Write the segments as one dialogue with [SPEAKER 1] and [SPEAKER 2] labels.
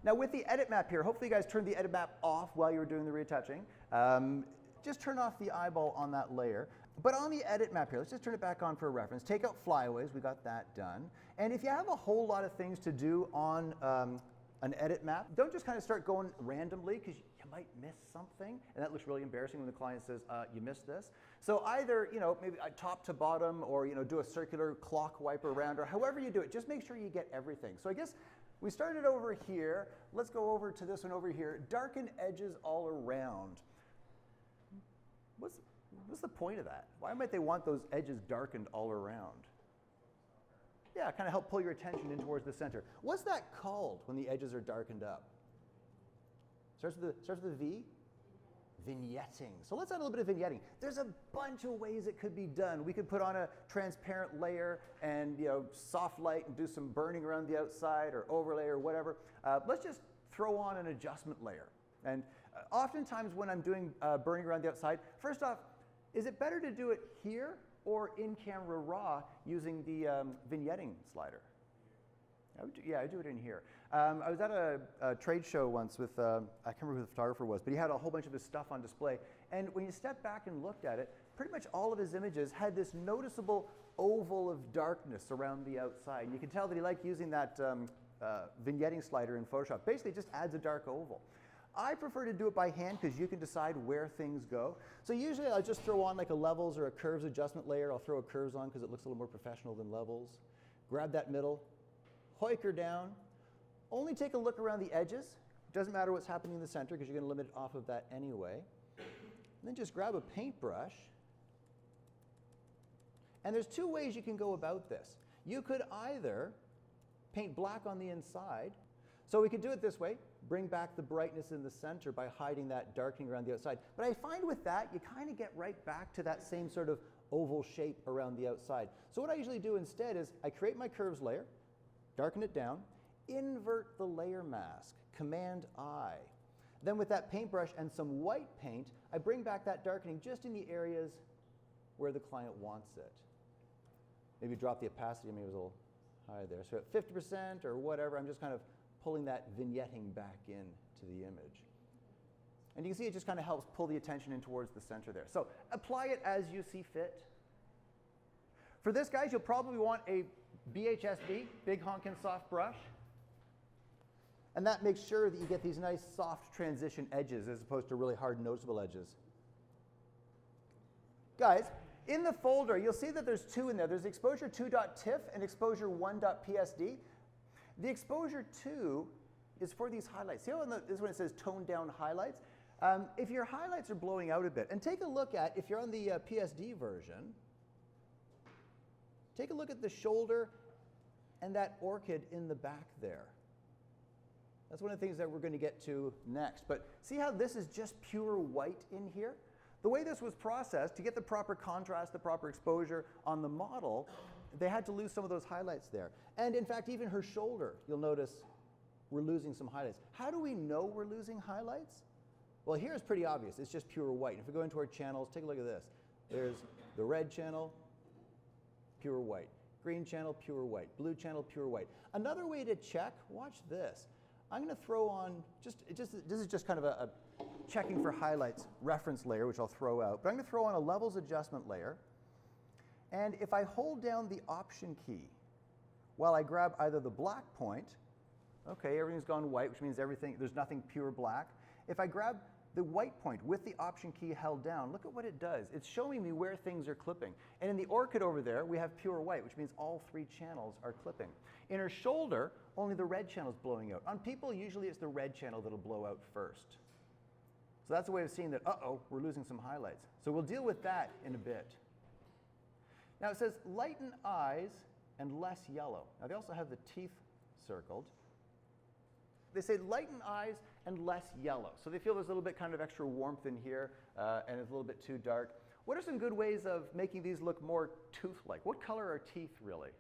[SPEAKER 1] Now with the edit map here, hopefully you guys turned the edit map off while you were doing the retouching. Just turn off the eyeball on that layer. But on the edit map here, let's just turn it back on for a reference. Take out flyaways, we got that done. And if you have a whole lot of things to do on an edit map, don't just kind of start going randomly, because you might miss something, and that looks really embarrassing when the client says, you missed this. So either, maybe top to bottom, or do a circular clock wipe around, or however you do it, just make sure you get everything. So I guess we started over here. Let's go over to this one over here. Darken edges all around. What's the point of that? Why might they want those edges darkened all around? Yeah, kind of help pull your attention in towards the center. What's that called when the edges are darkened up? Starts with a V? Vignetting. So let's add a little bit of vignetting. There's a bunch of ways it could be done. We could put on a transparent layer and soft light and do some burning around the outside, or overlay or whatever. Let's just throw on an adjustment layer. And oftentimes when I'm doing burning around the outside, first off, is it better to do it here or in camera raw using the vignetting slider? I do it in here. I was at a trade show once with, I can't remember who the photographer was, but he had a whole bunch of his stuff on display. And when you step back and looked at it, pretty much all of his images had this noticeable oval of darkness around the outside. And you can tell that he liked using that vignetting slider in Photoshop. Basically, it just adds a dark oval. I prefer to do it by hand because you can decide where things go. So usually I'll just throw on like a levels or a curves adjustment layer. I'll throw a curves on because it looks a little more professional than levels. Grab that middle, hoik her down. Only take a look around the edges. It doesn't matter what's happening in the center because you're going to limit it off of that anyway. And then just grab a paintbrush. And there's two ways you can go about this. You could either paint black on the inside. So we could do it this way, bring back the brightness in the center by hiding that darkening around the outside. But I find with that, you kind of get right back to that same sort of oval shape around the outside. So what I usually do instead is I create my curves layer, darken it down, invert the layer mask, Command I. Then with that paintbrush and some white paint, I bring back that darkening just in the areas where the client wants it. Maybe drop the opacity, maybe it was a little high there. So at 50% or whatever, I'm just kind of pulling that vignetting back in to the image. And you can see it just kind of helps pull the attention in towards the center there. So apply it as you see fit. For this, guys, you'll probably want a BHSB, big honkin' soft brush. And that makes sure that you get these nice soft transition edges as opposed to really hard noticeable edges. Guys, in the folder, you'll see that there's two in there. There's exposure 2.tiff and exposure 1.psd. The exposure 2 is for these highlights. See how this is when it says toned down highlights? If your highlights are blowing out a bit, and take a look at, if you're on the PSD version, take a look at the shoulder and that orchid in the back there. That's one of the things that we're going to get to next. But see how this is just pure white in here? The way this was processed, to get the proper contrast, the proper exposure on the model, they had to lose some of those highlights there. And in fact, even her shoulder, you'll notice we're losing some highlights. How do we know we're losing highlights? Well, here it's pretty obvious. It's just pure white. If we go into our channels, take a look at this. There's the red channel, pure white. Green channel, pure white. Blue channel, pure white. Another way to check, watch this. I'm going to throw on, this is just kind of a checking for highlights reference layer, which I'll throw out. But I'm going to throw on a levels adjustment layer. And if I hold down the Option key while I grab either the black point, okay, everything's gone white, which means there's nothing pure black. If I grab the white point with the Option key held down, look at what it does. It's showing me where things are clipping. And in the orchid over there, we have pure white, which means all three channels are clipping. In her shoulder, only the red channel is blowing out. On people, usually it's the red channel that'll blow out first. So that's a way of seeing that, uh-oh, we're losing some highlights. So we'll deal with that in a bit. Now it says lighten eyes and less yellow. Now they also have the teeth circled. They say lighten eyes and less yellow. So they feel there's a little bit kind of extra warmth in here and it's a little bit too dark. What are some good ways of making these look more tooth-like? What color are teeth really?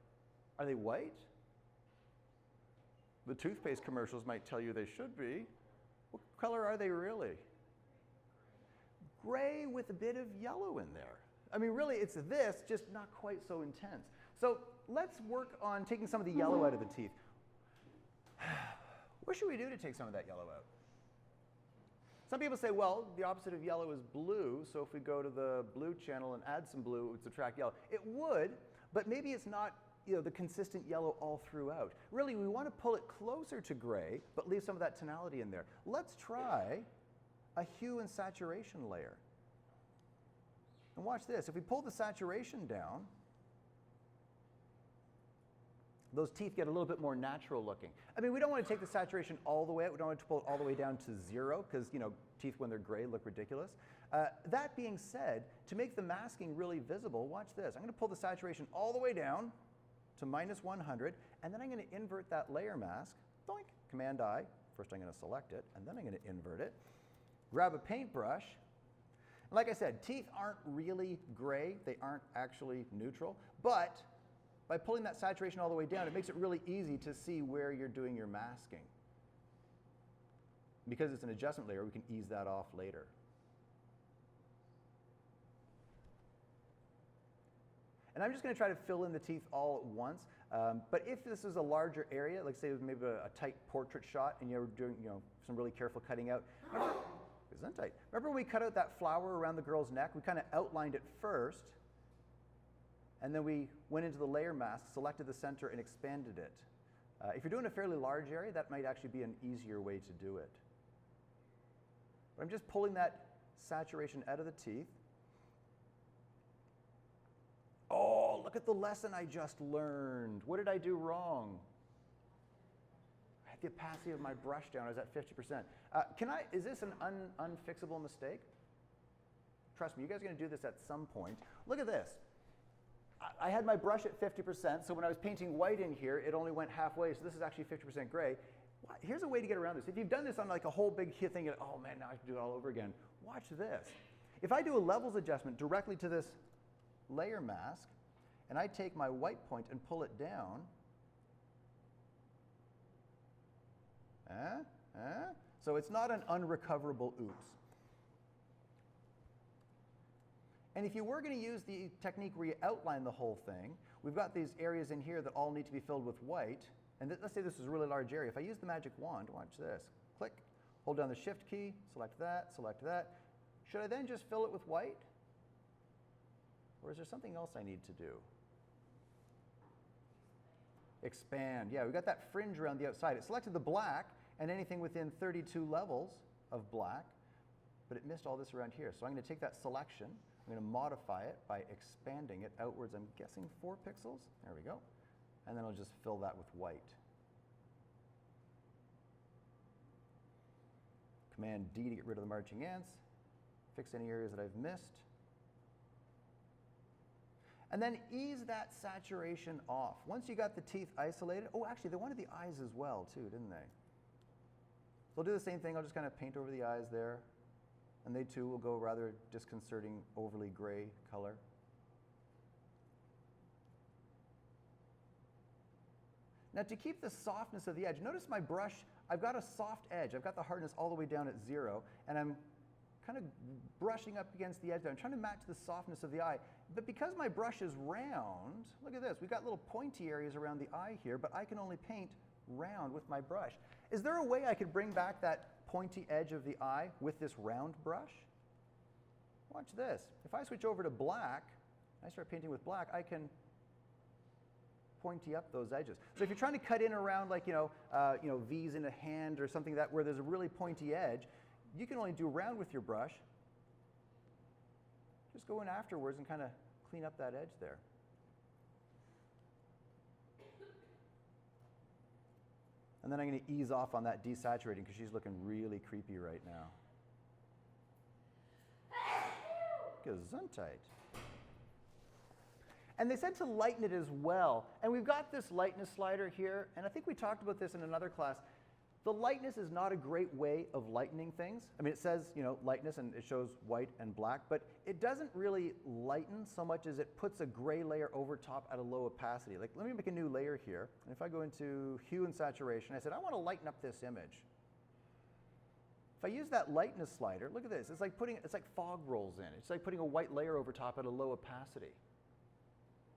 [SPEAKER 1] Are they white? The toothpaste commercials might tell you they should be. What color are they really? Gray with a bit of yellow in there. I mean, really, it's this, just not quite so intense. So let's work on taking some of the yellow out of the teeth. What should we do to take some of that yellow out? Some people say, well, the opposite of yellow is blue, so if we go to the blue channel and add some blue, it would subtract yellow. It would, but maybe it's not the consistent yellow all throughout. Really, we want to pull it closer to gray, but leave some of that tonality in there. Let's try a hue and saturation layer. And watch this. If we pull the saturation down, those teeth get a little bit more natural looking. I mean, we don't want to take the saturation all the way out. We don't want to pull it all the way down to 0 because, teeth when they're gray look ridiculous. That being said, to make the masking really visible, watch this. I'm going to pull the saturation all the way down to -100, and then I'm going to invert that layer mask. Doink, Command-I. First I'm going to select it, and then I'm going to invert it. Grab a paintbrush. And like I said, teeth aren't really gray. They aren't actually neutral. But by pulling that saturation all the way down, it makes it really easy to see where you're doing your masking. Because it's an adjustment layer, we can ease that off later. And I'm just going to try to fill in the teeth all at once. But if this is a larger area, like say it was maybe a tight portrait shot and you're doing some really careful cutting out. Remember when we cut out that flower around the girl's neck? We kind of outlined it first. And then we went into the layer mask, selected the center, and expanded it. If you're doing a fairly large area, that might actually be an easier way to do it. But I'm just pulling that saturation out of the teeth. Oh, look at the lesson I just learned. What did I do wrong? I had the opacity of my brush down. I was at 50%. Is this an unfixable mistake? Trust me, you guys are going to do this at some point. Look at this. I had my brush at 50%, so when I was painting white in here, it only went halfway, so this is actually 50% gray. Here's a way to get around this. If you've done this on like a whole big thing, oh man, now I have to do it all over again. Watch this. If I do a levels adjustment directly to this layer mask, and I take my white point and pull it down, so it's not an unrecoverable oops. And if you were going to use the technique where you outline the whole thing, we've got these areas in here that all need to be filled with white. And let's say this is a really large area. If I use the magic wand, watch this. Click, hold down the Shift key, select that, select that. Should I then just fill it with white? Or is there something else I need to do? Expand. Yeah, we've got that fringe around the outside. It selected the black and anything within 32 levels of black, but it missed all this around here. So I'm going to take that selection. I'm going to modify it by expanding it outwards, I'm guessing 4 pixels. There we go. And then I'll just fill that with white. Command D to get rid of the marching ants. Fix any areas that I've missed. And then ease that saturation off. Once you got the teeth isolated, oh, actually, they wanted the eyes as well, too, didn't they? So I'll do the same thing. I'll just kind of paint over the eyes there. And they too will go rather disconcerting, overly gray color. Now to keep the softness of the edge, notice my brush, I've got a soft edge. I've got the hardness all the way down at 0, and I'm kind of brushing up against the edge there. I'm trying to match the softness of the eye. But because my brush is round, look at this, we've got little pointy areas around the eye here, but I can only paint round with my brush. Is there a way I could bring back that pointy edge of the eye with this round brush? Watch this. If I switch over to black, I start painting with black, I can pointy up those edges. So if you're trying to cut in around like, V's in a hand or something where there's a really pointy edge, you can only do round with your brush. Just go in afterwards and kind of clean up that edge there. And then I'm going to ease off on that desaturating because she's looking really creepy right now. Gesundheit. And they said to lighten it as well. And we've got this lightness slider here, and I think we talked about this in another class. The lightness is not a great way of lightening things. I mean, it says, lightness, and it shows white and black, but it doesn't really lighten so much as it puts a gray layer over top at a low opacity. Like, let me make a new layer here. And if I go into hue and saturation, I said, I want to lighten up this image. If I use that lightness slider, look at this. It's like fog rolls in. It's like putting a white layer over top at a low opacity.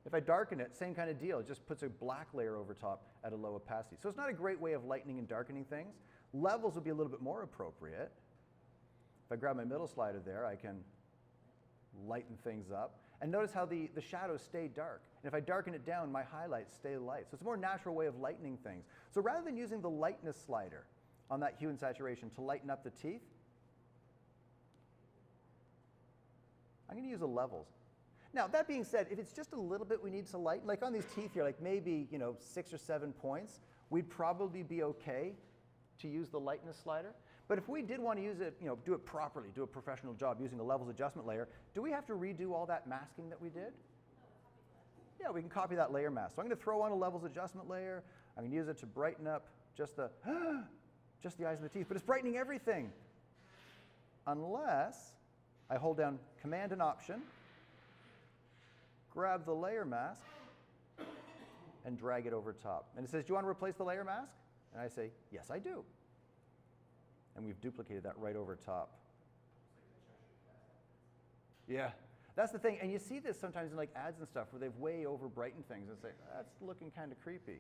[SPEAKER 1] If I darken it, same kind of deal. It just puts a black layer over top at a low opacity. So it's not a great way of lightening and darkening things. Levels would be a little bit more appropriate. If I grab my middle slider there, I can lighten things up. And notice how the shadows stay dark. And if I darken it down, my highlights stay light. So it's a more natural way of lightening things. So rather than using the lightness slider on that hue and saturation to lighten up the teeth, I'm going to use the levels. Now, that being said, if it's just a little bit we need to lighten, like on these teeth here, like maybe 6 or 7 points, we'd probably be okay to use the lightness slider. But if we did want to use it, do it properly, do a professional job using a levels adjustment layer, do we have to redo all that masking that we did? Yeah, we can copy that layer mask. So I'm going to throw on a levels adjustment layer. I'm going to use it to brighten up just the eyes and the teeth. But it's brightening everything. Unless I hold down Command and Option, grab the layer mask, and drag it over top. And it says, do you want to replace the layer mask? And I say, yes, I do. And we've duplicated that right over top. Yeah, that's the thing. And you see this sometimes in like ads and stuff where they've way over brightened things and say, that's looking kind of creepy.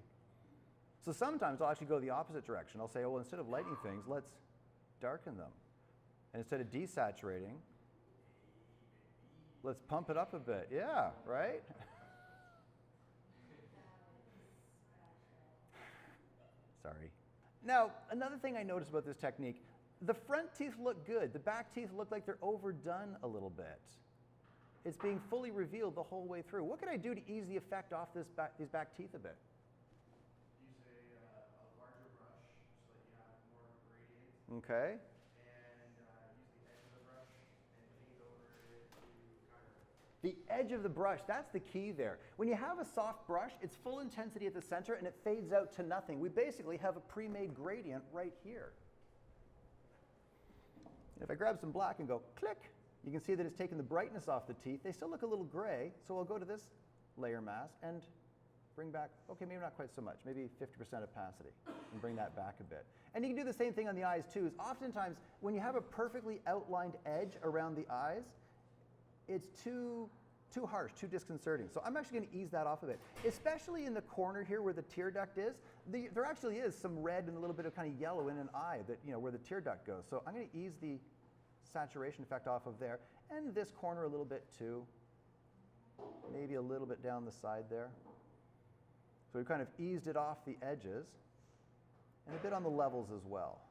[SPEAKER 1] So sometimes I'll actually go the opposite direction. I'll say, oh, well, instead of lightening things, let's darken them. And instead of desaturating, let's pump it up a bit. Yeah, right? Sorry. Now, another thing I noticed about this technique, the front teeth look good. The back teeth look like they're overdone a little bit. It's being fully revealed the whole way through. What can I do to ease the effect off these back teeth a bit?
[SPEAKER 2] Use a larger brush so that you have more of a gradient.
[SPEAKER 1] Okay.
[SPEAKER 2] And use the edge of the brush and paint over it to kind of...
[SPEAKER 1] The edge of the brush, that's the key there. When you have a soft brush, it's full intensity at the center and it fades out to nothing. We basically have a pre-made gradient right here. And if I grab some black and go click, you can see that it's taken the brightness off the teeth. They still look a little gray, so I'll go to this layer mask and bring back, okay, maybe not quite so much, maybe 50% opacity, and bring that back a bit. And you can do the same thing on the eyes too, is oftentimes when you have a perfectly outlined edge around the eyes, it's too harsh, too disconcerting. So I'm actually going to ease that off a bit, especially in the corner here where the tear duct is. There actually is some red and a little bit of kind of yellow in an eye that, where the tear duct goes. So I'm going to ease the saturation effect off of there, and this corner a little bit too. Maybe a little bit down the side there. So we've kind of eased it off the edges, and a bit on the levels as well.